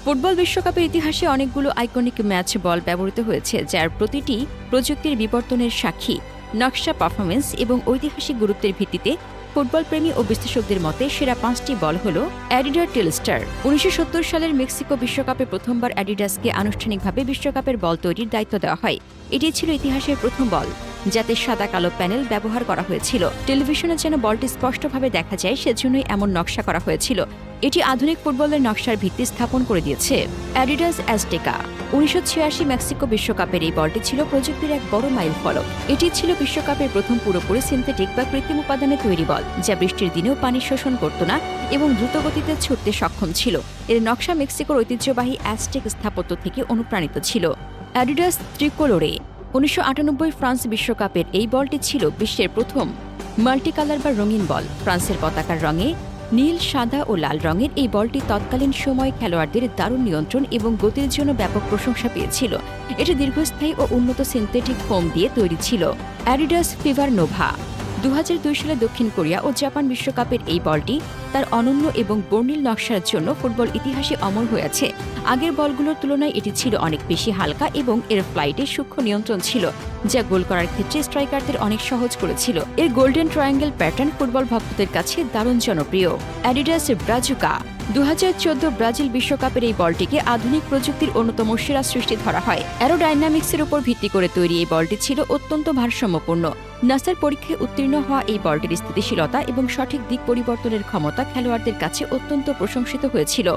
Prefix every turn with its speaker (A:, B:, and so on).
A: Football বিশ্বকাপের ইতিহাসে অনেকগুলো আইকনিক ম্যাচ বল ব্যবহৃত হয়েছে, যার প্রতিটি প্রযুক্তির বিবর্তনের সাক্ষী। নকশা, পারফরমেন্স এবং ঐতিহাসিক গুরুত্বের ভিত্তিতে ফুটবল প্রেমী ও বিশ্লেষকদের মতে সেরা 5টি বল হল অ্যাডিডাস টেলস্টার। 1970 সালের মেক্সিকো বিশ্বকাপে প্রথমবার অ্যাডিডাসকে আনুষ্ঠানিকভাবে বিশ্বকাপের বল তৈরির দায়িত্ব দেওয়া হয়। এটি ছিল ইতিহাসের প্রথম বল যাতে সাদা কালো প্যানেল ব্যবহার করা হয়েছিল। টেলিভিশনে যেন বলটি স্পষ্টভাবে দেখা যায় সেজন্যই এমন নকশা করা হয়েছিল। এটি আধুনিক ফুটবলের নকশার ভিত্তি স্থাপন করে দিয়েছে। অ্যাডিডাস অ্যাজটেকা। 1986 মেক্সিকো বিশ্বকাপের এই বলটি ছিল প্রযুক্তির এক বড় মাইল ফলক। এটি ছিল বিশ্বকাপের প্রথম পুরোপুরি সিনথেটিক বা কৃত্রিম উপাদানে তৈরি বল, যা বৃষ্টির দিনেও পানি শোষণ করত না এবং দ্রুত গতিতে ছুটতে সক্ষম ছিল। এর নকশা মেক্সিকোর ঐতিহ্যবাহী অ্যাজটেক স্থাপত্য থেকে অনুপ্রাণিত ছিল। অ্যাডিডাস ত্রিকোলোরে। 1998 ফ্রান্স বিশ্বকাপের এই বলটি ছিল বিশ্বের প্রথম মাল্টিকালার বা রঙিন বল। ফ্রান্সের পতাকার রঙে নীল, সাদা ও লাল রঙের এই বলটি তৎকালীন সময়ে খেলোয়াড়দের দারুণ নিয়ন্ত্রণ এবং গতির জন্য ব্যাপক প্রশংসা পেয়েছিল। এটি দীর্ঘস্থায়ী ও উন্নত সিনথেটিক ফোম দিয়ে তৈরি ছিল। Adidas fever Nova. 2002 সালে দক্ষিণ কোরিয়া ও জাপান বিশ্বকাপের এই বলটি তার অনন্য এবং বর্ণিল নকশার জন্য ফুটবল ইতিহাসে অমর হয়ে আছে। আগের বলগুলোর তুলনায় এটি ছিল অনেক বেশি হালকা এবং এর ফ্লাইটে সূক্ষ্ম নিয়ন্ত্রণ ছিল, যা গোল করার ক্ষেত্রে স্ট্রাইকারদের অনেক সহজ করেছিল। এর গোল্ডেন ট্রায়াঙ্গেল প্যাটার্ন ফুটবল ভক্তদের কাছে দারুণ জনপ্রিয়। Adidas Brazuca. 2014 ব্রাজিল বিশ্বকাপের এই বলটিকে আধুনিক প্রযুক্তির অন্যতম সেরা সৃষ্টি ধরা হয়। অ্যারোডাইনামিক্সের উপর ভিত্তি করে তৈরি এই বলটি ছিল অত্যন্ত ভারসাম্যপূর্ণ। নাসার পরীক্ষায় উত্তীর্ণ হওয়া এই বলটির স্থিতিশীলতা এবং সঠিক দিক পরিবর্তনের ক্ষমতা খেলোয়াড়দের কাছে অত্যন্ত প্রশংসিত হয়েছিল।